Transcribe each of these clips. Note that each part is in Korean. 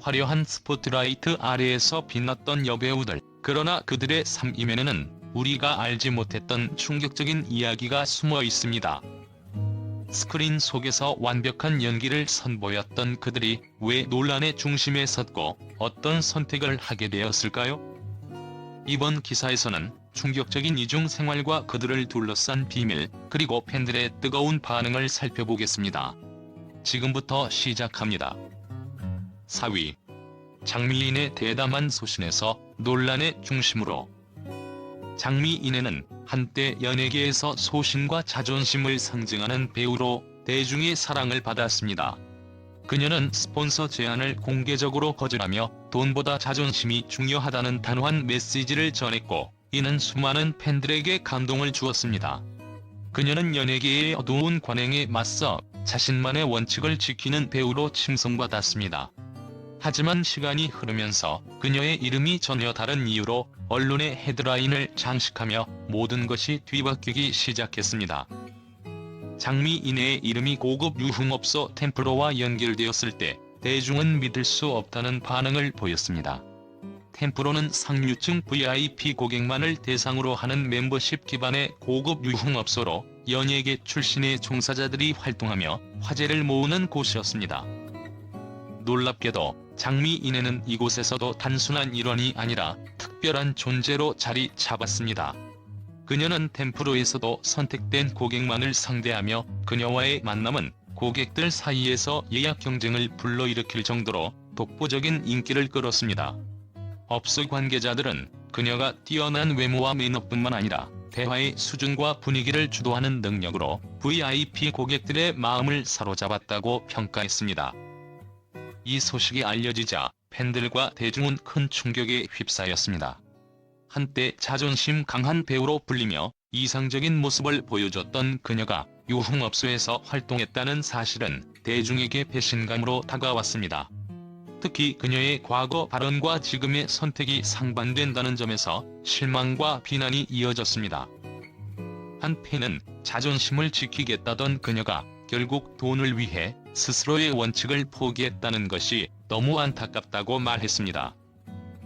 화려한 스포트라이트 아래에서 빛났던 여배우들. 그러나 그들의 삶 이면에는 우리가 알지 못했던 충격적인 이야기가 숨어 있습니다. 스크린 속에서 완벽한 연기를 선보였던 그들이 왜 논란의 중심에 섰고 어떤 선택을 하게 되었을까요? 이번 기사에서는 충격적인 이중 생활과 그들을 둘러싼 비밀, 그리고 팬들의 뜨거운 반응을 살펴보겠습니다. 지금부터 시작합니다. 4위. 장미인의 대담한 소신에서 논란의 중심으로. 장미인에는 한때 연예계에서 소신과 자존심을 상징하는 배우로 대중의 사랑을 받았습니다. 그녀는 스폰서 제안을 공개적으로 거절하며 돈보다 자존심이 중요하다는 단호한 메시지를 전했고, 이는 수많은 팬들에게 감동을 주었습니다. 그녀는 연예계의 어두운 관행에 맞서 자신만의 원칙을 지키는 배우로 칭송받았습니다. 하지만 시간이 흐르면서 그녀의 이름이 전혀 다른 이유로 언론의 헤드라인을 장식하며 모든 것이 뒤바뀌기 시작했습니다. 장미인의 이름이 고급 유흥업소 템프로와 연결되었을 때 대중은 믿을 수 없다는 반응을 보였습니다. 템프로는 상류층 VIP 고객만을 대상으로 하는 멤버십 기반의 고급 유흥업소로 연예계 출신의 종사자들이 활동하며 화제를 모으는 곳이었습니다. 놀랍게도 장미인에는 이곳에서도 단순한 일원이 아니라 특별한 존재로 자리 잡았습니다. 그녀는 템프로에서도 선택된 고객만을 상대하며 그녀와의 만남은 고객들 사이에서 예약 경쟁을 불러일으킬 정도로 독보적인 인기를 끌었습니다. 업소 관계자들은 그녀가 뛰어난 외모와 매너뿐만 아니라 대화의 수준과 분위기를 주도하는 능력으로 VIP 고객들의 마음을 사로잡았다고 평가했습니다. 이 소식이 알려지자 팬들과 대중은 큰 충격에 휩싸였습니다. 한때 자존심 강한 배우로 불리며 이상적인 모습을 보여줬던 그녀가 유흥업소에서 활동했다는 사실은 대중에게 배신감으로 다가왔습니다. 특히 그녀의 과거 발언과 지금의 선택이 상반된다는 점에서 실망과 비난이 이어졌습니다. 한 팬은 자존심을 지키겠다던 그녀가 결국 돈을 위해 스스로의 원칙을 포기했다는 것이 너무 안타깝다고 말했습니다.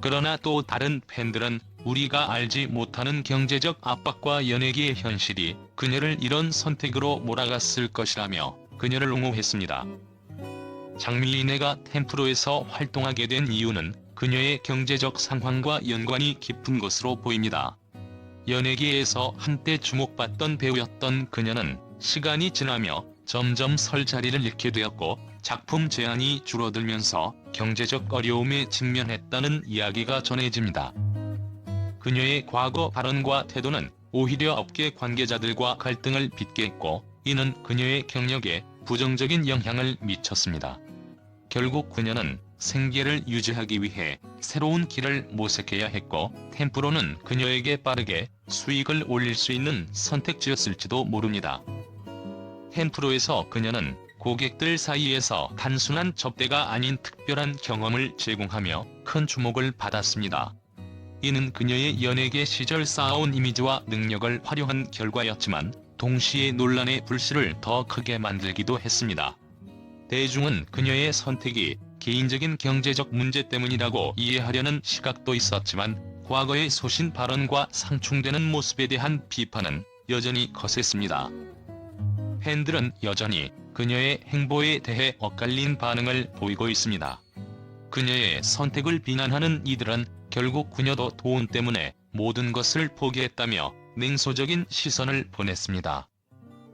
그러나 또 다른 팬들은 우리가 알지 못하는 경제적 압박과 연예계의 현실이 그녀를 이런 선택으로 몰아갔을 것이라며 그녀를 옹호했습니다. 장미인애가 템프로에서 활동하게 된 이유는 그녀의 경제적 상황과 연관이 깊은 것으로 보입니다. 연예계에서 한때 주목받던 배우였던 그녀는 시간이 지나며 점점 설 자리를 잃게 되었고, 작품 제안이 줄어들면서 경제적 어려움에 직면했다는 이야기가 전해집니다. 그녀의 과거 발언과 태도는 오히려 업계 관계자들과 갈등을 빚게 했고, 이는 그녀의 경력에 부정적인 영향을 미쳤습니다. 결국 그녀는 생계를 유지하기 위해 새로운 길을 모색해야 했고, 템프로는 그녀에게 빠르게 수익을 올릴 수 있는 선택지였을지도 모릅니다. 템프로에서 그녀는 고객들 사이에서 단순한 접대가 아닌 특별한 경험을 제공하며 큰 주목을 받았습니다. 이는 그녀의 연예계 시절 쌓아온 이미지와 능력을 활용한 결과였지만, 동시에 논란의 불씨를 더 크게 만들기도 했습니다. 대중은 그녀의 선택이 개인적인 경제적 문제 때문이라고 이해하려는 시각도 있었지만, 과거의 소신 발언과 상충되는 모습에 대한 비판은 여전히 거셌습니다. 팬들은 여전히 그녀의 행보에 대해 엇갈린 반응을 보이고 있습니다. 그녀의 선택을 비난하는 이들은 결국 그녀도 돈 때문에 모든 것을 포기했다며 냉소적인 시선을 보냈습니다.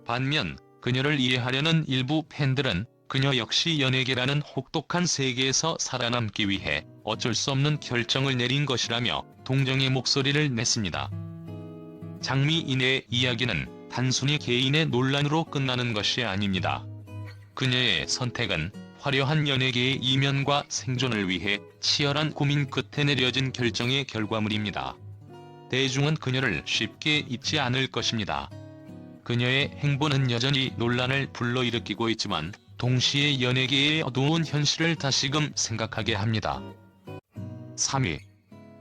반면 그녀를 이해하려는 일부 팬들은 그녀 역시 연예계라는 혹독한 세계에서 살아남기 위해 어쩔 수 없는 결정을 내린 것이라며 동정의 목소리를 냈습니다. 장미인의 이야기는 단순히 개인의 논란으로 끝나는 것이 아닙니다. 그녀의 선택은 화려한 연예계의 이면과 생존을 위해 치열한 고민 끝에 내려진 결정의 결과물입니다. 대중은 그녀를 쉽게 잊지 않을 것입니다. 그녀의 행보는 여전히 논란을 불러일으키고 있지만, 동시에 연예계의 어두운 현실을 다시금 생각하게 합니다. 3위.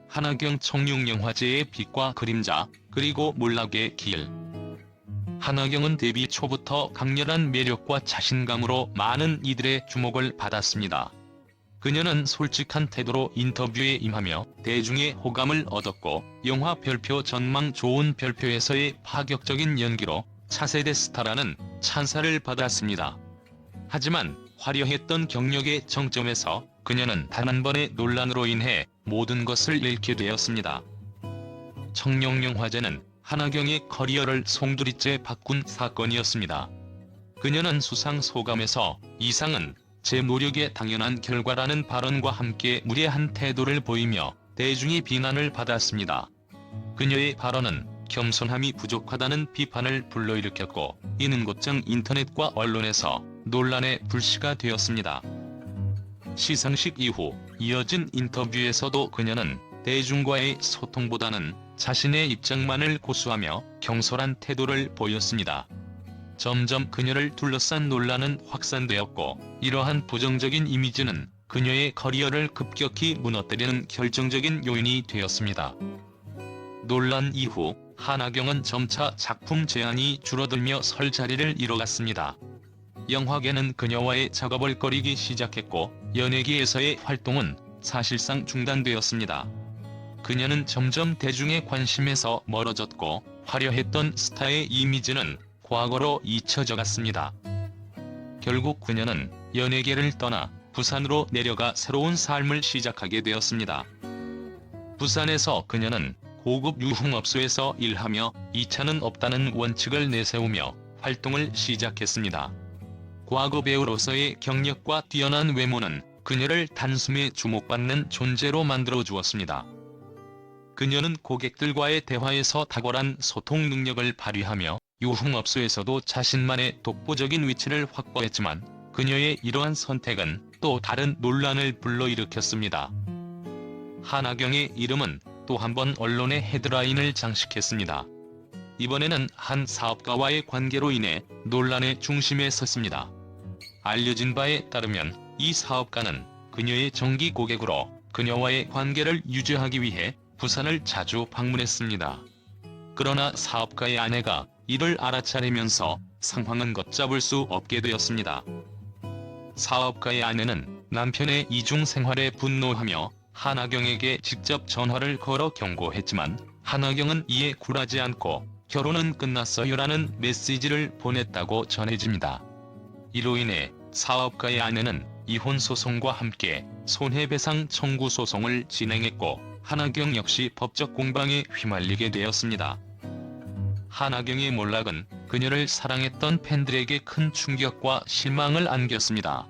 한하경 청룡영화제의 빛과 그림자, 그리고 몰락의 길. 한하경은 데뷔 초부터 강렬한 매력과 자신감으로 많은 이들의 주목을 받았습니다. 그녀는 솔직한 태도로 인터뷰에 임하며 대중의 호감을 얻었고 영화 별표 전망 좋은 별표에서의 파격적인 연기로 차세대 스타라는 찬사를 받았습니다. 하지만 화려했던 경력의 정점에서 그녀는 단 한 번의 논란으로 인해 모든 것을 잃게 되었습니다. 청룡영 화제는 한아경의 커리어를 송두리째 바꾼 사건이었습니다. 그녀는 수상 소감에서 이상은 제 노력의 당연한 결과라는 발언과 함께 무례한 태도를 보이며 대중의 비난을 받았습니다. 그녀의 발언은 겸손함이 부족하다는 비판을 불러일으켰고 이는 곧장 인터넷과 언론에서 논란의 불씨가 되었습니다. 시상식 이후 이어진 인터뷰에서도 그녀는 대중과의 소통보다는 자신의 입장만을 고수하며 경솔한 태도를 보였습니다. 점점 그녀를 둘러싼 논란은 확산되었고 이러한 부정적인 이미지는 그녀의 커리어를 급격히 무너뜨리는 결정적인 요인이 되었습니다. 논란 이후 한아경은 점차 작품 제안이 줄어들며 설 자리를 잃어갔습니다. 영화계는 그녀와의 작업을 꺼리기 시작했고 연예계에서의 활동은 사실상 중단되었습니다. 그녀는 점점 대중의 관심에서 멀어졌고 화려했던 스타의 이미지는 과거로 잊혀져 갔습니다. 결국 그녀는 연예계를 떠나 부산으로 내려가 새로운 삶을 시작하게 되었습니다. 부산에서 그녀는 고급 유흥업소에서 일하며 2차는 없다는 원칙을 내세우며 활동을 시작했습니다. 과거 배우로서의 경력과 뛰어난 외모는 그녀를 단숨에 주목받는 존재로 만들어 주었습니다. 그녀는 고객들과의 대화에서 탁월한 소통 능력을 발휘하며 유흥업소에서도 자신만의 독보적인 위치를 확보했지만 그녀의 이러한 선택은 또 다른 논란을 불러일으켰습니다. 한아경의 이름은 또 한 번 언론의 헤드라인을 장식했습니다. 이번에는 한 사업가와의 관계로 인해 논란의 중심에 섰습니다. 알려진 바에 따르면 이 사업가는 그녀의 정기 고객으로 그녀와의 관계를 유지하기 위해 부산을 자주 방문했습니다. 그러나 사업가의 아내가 이를 알아차리면서 상황은 걷잡을 수 없게 되었습니다. 사업가의 아내는 남편의 이중 생활에 분노하며 한아경에게 직접 전화를 걸어 경고했지만 한아경은 이에 굴하지 않고 결혼은 끝났어요라는 메시지를 보냈다고 전해집니다. 이로 인해 사업가의 아내는 이혼 소송과 함께 손해배상 청구 소송을 진행했고 한아경 역시 법적 공방에 휘말리게 되었습니다. 한아경의 몰락은 그녀를 사랑했던 팬들에게 큰 충격과 실망을 안겼습니다.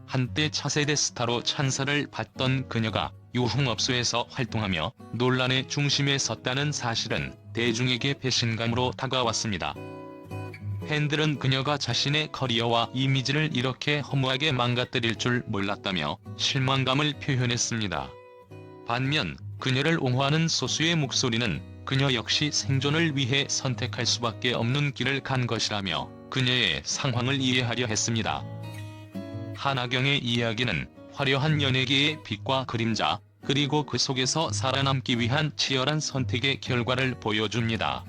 한때 차세대 스타로 찬사를 받던 그녀가 유흥업소에서 활동하며 논란의 중심에 섰다는 사실은 대중에게 배신감으로 다가왔습니다. 팬들은 그녀가 자신의 커리어와 이미지를 이렇게 허무하게 망가뜨릴 줄 몰랐다며 실망감을 표현했습니다. 반면 그녀를 옹호하는 소수의 목소리는 그녀 역시 생존을 위해 선택할 수밖에 없는 길을 간 것이라며 그녀의 상황을 이해하려 했습니다. 한아경의 이야기는 화려한 연예계의 빛과 그림자, 그리고 그 속에서 살아남기 위한 치열한 선택의 결과를 보여줍니다.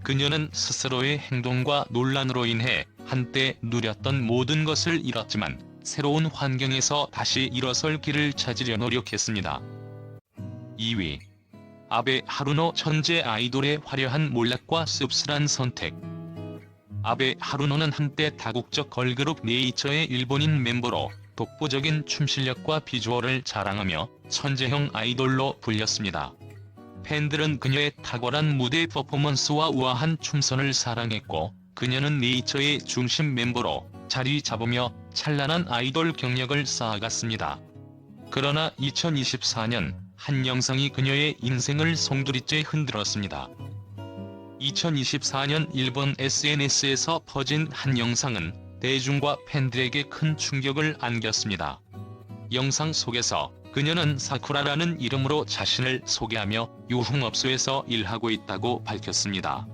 그녀는 스스로의 행동과 논란으로 인해 한때 누렸던 모든 것을 잃었지만 새로운 환경에서 다시 일어설 길을 찾으려 노력했습니다. 2위. 아베 하루노 천재 아이돌의 화려한 몰락과 씁쓸한 선택. 아베 하루노는 한때 다국적 걸그룹 네이처의 일본인 멤버로 독보적인 춤 실력과 비주얼을 자랑하며 천재형 아이돌로 불렸습니다. 팬들은 그녀의 탁월한 무대 퍼포먼스와 우아한 춤선을 사랑했고 그녀는 네이처의 중심 멤버로 자리 잡으며 찬란한 아이돌 경력을 쌓아갔습니다. 그러나 2024년 한 영상이 그녀의 인생을 송두리째 흔들었습니다. 2024년 일본 SNS에서 퍼진 한 영상은 대중과 팬들에게 큰 충격을 안겼습니다. 영상 속에서 그녀는 사쿠라라는 이름으로 자신을 소개하며 유흥업소에서 일하고 있다고 밝혔습니다.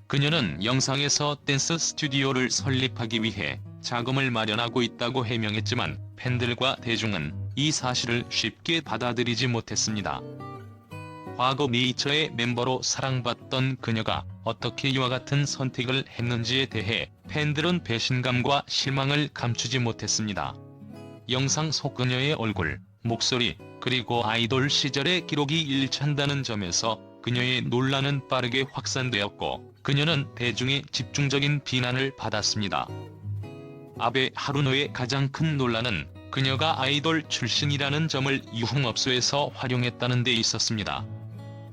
그녀는 영상에서 댄스 스튜디오를 설립하기 위해 자금을 마련하고 있다고 해명했지만 팬들과 대중은 이 사실을 쉽게 받아들이지 못했습니다. 과거 네이처의 멤버로 사랑받던 그녀가 어떻게 이와 같은 선택을 했는지에 대해 팬들은 배신감과 실망을 감추지 못했습니다. 영상 속 그녀의 얼굴, 목소리, 그리고 아이돌 시절의 기록이 일치한다는 점에서 그녀의 논란은 빠르게 확산되었고 그녀는 대중의 집중적인 비난을 받았습니다. 아베 하루노의 가장 큰 논란은 그녀가 아이돌 출신이라는 점을 유흥업소에서 활용했다는 데 있었습니다.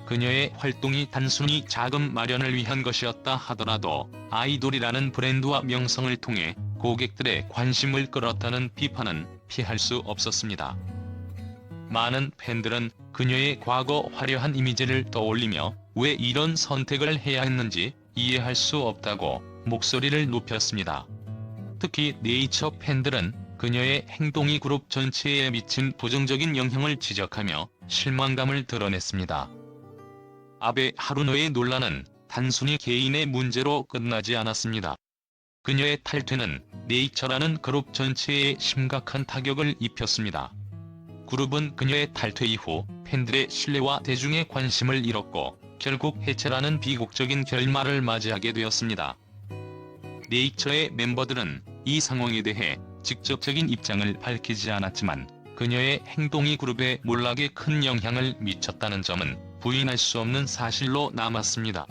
그녀의 활동이 단순히 자금 마련을 위한 것이었다 하더라도 아이돌이라는 브랜드와 명성을 통해 고객들의 관심을 끌었다는 비판은 피할 수 없었습니다. 많은 팬들은 그녀의 과거 화려한 이미지를 떠올리며 왜 이런 선택을 해야 했는지 이해할 수 없다고 목소리를 높였습니다. 특히 네이처 팬들은 그녀의 행동이 그룹 전체에 미친 부정적인 영향을 지적하며 실망감을 드러냈습니다. 아베 하루노의 논란은 단순히 개인의 문제로 끝나지 않았습니다. 그녀의 탈퇴는 네이처라는 그룹 전체에 심각한 타격을 입혔습니다. 그룹은 그녀의 탈퇴 이후 팬들의 신뢰와 대중의 관심을 잃었고 결국 해체라는 비극적인 결말을 맞이하게 되었습니다. 네이처의 멤버들은 이 상황에 대해 직접적인 입장을 밝히지 않았지만 그녀의 행동이 그룹의 몰락에 큰 영향을 미쳤다는 점은 부인할 수 없는 사실로 남았습니다.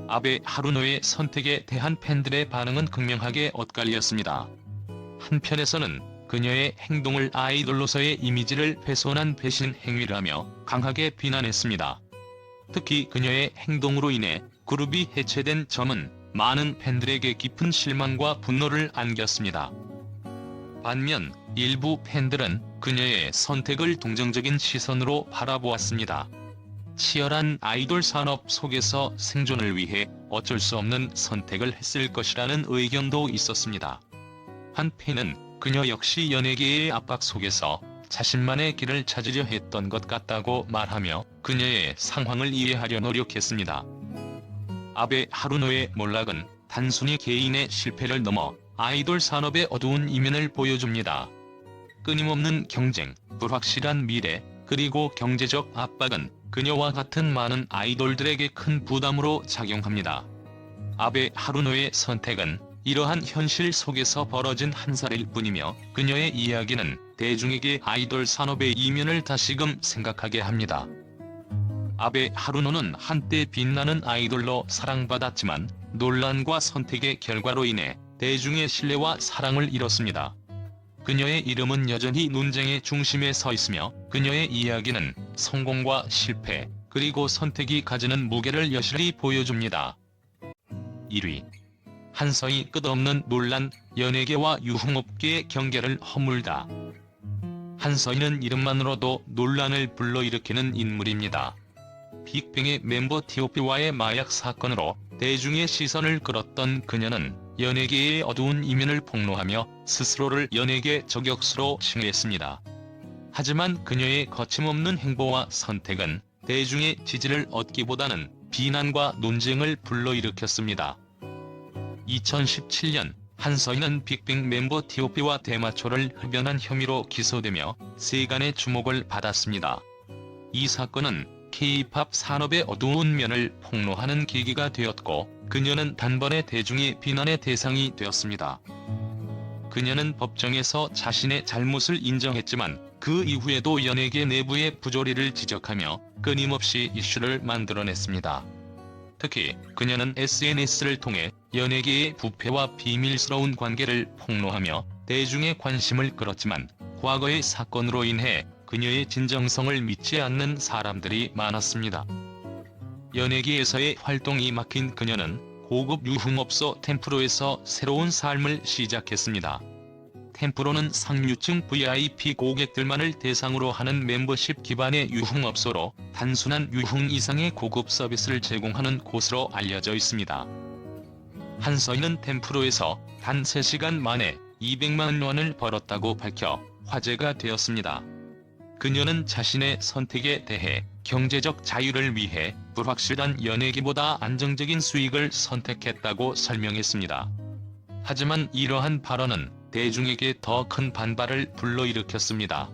아베 하루노의 선택에 대한 팬들의 반응은 극명하게 엇갈렸습니다. 한편에서는 그녀의 행동을 아이돌로서의 이미지를 훼손한 배신 행위라며 강하게 비난했습니다. 특히 그녀의 행동으로 인해 그룹이 해체된 점은 많은 팬들에게 깊은 실망과 분노를 안겼습니다. 반면 일부 팬들은 그녀의 선택을 동정적인 시선으로 바라보았습니다. 치열한 아이돌 산업 속에서 생존을 위해 어쩔 수 없는 선택을 했을 것이라는 의견도 있었습니다. 한 팬은 그녀 역시 연예계의 압박 속에서 자신만의 길을 찾으려 했던 것 같다고 말하며 그녀의 상황을 이해하려 노력했습니다. 아베 하루노의 몰락은 단순히 개인의 실패를 넘어 아이돌 산업의 어두운 이면을 보여줍니다. 끊임없는 경쟁, 불확실한 미래, 그리고 경제적 압박은 그녀와 같은 많은 아이돌들에게 큰 부담으로 작용합니다. 아베 하루노의 선택은 이러한 현실 속에서 벌어진 한 사례일 뿐이며 그녀의 이야기는 대중에게 아이돌 산업의 이면을 다시금 생각하게 합니다. 아베 하루노는 한때 빛나는 아이돌로 사랑받았지만 논란과 선택의 결과로 인해 대중의 신뢰와 사랑을 잃었습니다. 그녀의 이름은 여전히 논쟁의 중심에 서 있으며 그녀의 이야기는 성공과 실패, 그리고 선택이 가지는 무게를 여실히 보여줍니다. 1위. 한서희 끝없는 논란, 연예계와 유흥업계의 경계를 허물다. 한서희는 이름만으로도 논란을 불러일으키는 인물입니다. 빅뱅의 멤버 T.O.P와의 마약 사건으로 대중의 시선을 끌었던 그녀는 연예계의 어두운 이면을 폭로하며 스스로를 연예계 저격수로 칭했습니다. 하지만 그녀의 거침없는 행보와 선택은 대중의 지지를 얻기보다는 비난과 논쟁을 불러일으켰습니다. 2017년 한서희는 빅뱅 멤버 T.O.P와 대마초를 흡연한 혐의로 기소되며 세간의 주목을 받았습니다. 이 사건은 K-팝 산업의 어두운 면을 폭로하는 계기가 되었고 그녀는 단번에 대중의 비난의 대상이 되었습니다. 그녀는 법정에서 자신의 잘못을 인정했지만 그 이후에도 연예계 내부의 부조리를 지적하며 끊임없이 이슈를 만들어냈습니다. 특히 그녀는 SNS를 통해 연예계의 부패와 비밀스러운 관계를 폭로하며 대중의 관심을 끌었지만 과거의 사건으로 인해 그녀의 진정성을 믿지 않는 사람들이 많았습니다. 연예계에서의 활동이 막힌 그녀는 고급 유흥업소 템프로에서 새로운 삶을 시작했습니다. 템프로는 상류층 VIP 고객들만을 대상으로 하는 멤버십 기반의 유흥업소로 단순한 유흥 이상의 고급 서비스를 제공하는 곳으로 알려져 있습니다. 한서희는 템프로에서 단 3시간 만에 200만 원을 벌었다고 밝혀 화제가 되었습니다. 그녀는 자신의 선택에 대해 경제적 자유를 위해 불확실한 연예계보다 안정적인 수익을 선택했다고 설명했습니다. 하지만 이러한 발언은 대중에게 더 큰 반발을 불러일으켰습니다.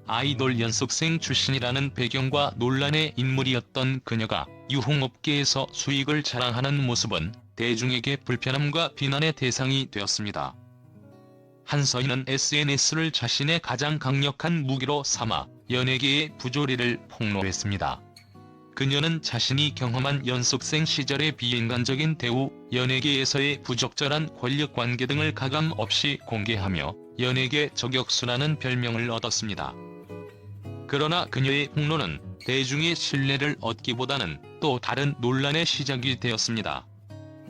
아이돌 연습생 출신이라는 배경과 논란의 인물이었던 그녀가 유흥업계에서 수익을 자랑하는 모습은 대중에게 불편함과 비난의 대상이 되었습니다. 한서희는 SNS를 자신의 가장 강력한 무기로 삼아 연예계의 부조리를 폭로했습니다. 그녀는 자신이 경험한 연습생 시절의 비인간적인 대우, 연예계에서의 부적절한 권력관계 등을 가감 없이 공개하며 연예계 저격수라는 별명을 얻었습니다. 그러나 그녀의 폭로는 대중의 신뢰를 얻기보다는 또 다른 논란의 시작이 되었습니다.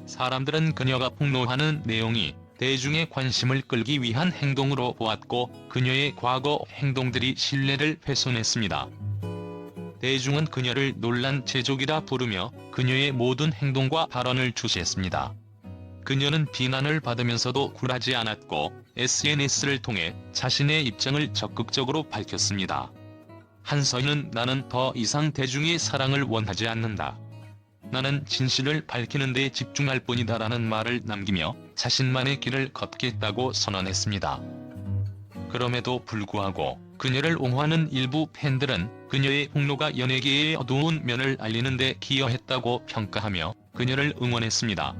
사람들은 그녀가 폭로하는 내용이 대중의 관심을 끌기 위한 행동으로 보았고 그녀의 과거 행동들이 신뢰를 훼손했습니다. 대중은 그녀를 논란 제조기라 부르며 그녀의 모든 행동과 발언을 주시했습니다. 그녀는 비난을 받으면서도 굴하지 않았고 SNS를 통해 자신의 입장을 적극적으로 밝혔습니다. 한서희는 나는 더 이상 대중의 사랑을 원하지 않는다. 나는 진실을 밝히는 데 집중할 뿐이다 라는 말을 남기며 자신만의 길을 걷겠다고 선언했습니다. 그럼에도 불구하고 그녀를 옹호하는 일부 팬들은 그녀의 폭로가 연예계의 어두운 면을 알리는 데 기여했다고 평가하며 그녀를 응원했습니다.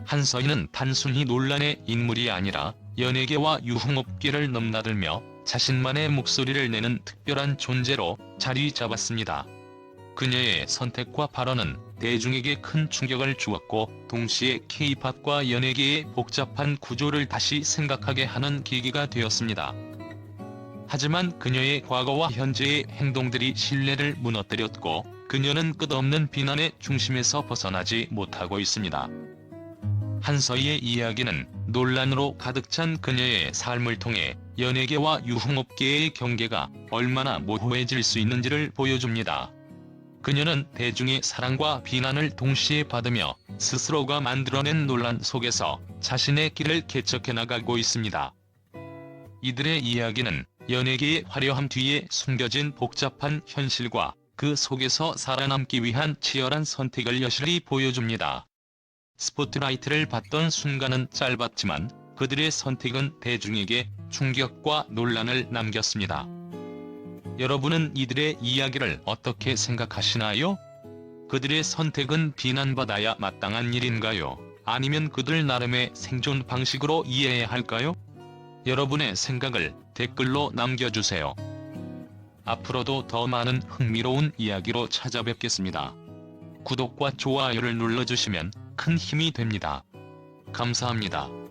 한서희는 단순히 논란의 인물이 아니라 연예계와 유흥업계를 넘나들며 자신만의 목소리를 내는 특별한 존재로 자리 잡았습니다. 그녀의 선택과 발언은 대중에게 큰 충격을 주었고 동시에 K-팝과 연예계의 복잡한 구조를 다시 생각하게 하는 계기가 되었습니다. 하지만 그녀의 과거와 현재의 행동들이 신뢰를 무너뜨렸고 그녀는 끝없는 비난의 중심에서 벗어나지 못하고 있습니다. 한서희의 이야기는 논란으로 가득 찬 그녀의 삶을 통해 연예계와 유흥업계의 경계가 얼마나 모호해질 수 있는지를 보여줍니다. 그녀는 대중의 사랑과 비난을 동시에 받으며 스스로가 만들어낸 논란 속에서 자신의 길을 개척해 나가고 있습니다. 이들의 이야기는 연예계의 화려함 뒤에 숨겨진 복잡한 현실과 그 속에서 살아남기 위한 치열한 선택을 여실히 보여줍니다. 스포트라이트를 받던 순간은 짧았지만 그들의 선택은 대중에게 충격과 논란을 남겼습니다. 여러분은 이들의 이야기를 어떻게 생각하시나요? 그들의 선택은 비난받아야 마땅한 일인가요? 아니면 그들 나름의 생존 방식으로 이해해야 할까요? 여러분의 생각을 댓글로 남겨주세요. 앞으로도 더 많은 흥미로운 이야기로 찾아뵙겠습니다. 구독과 좋아요를 눌러주시면 큰 힘이 됩니다. 감사합니다.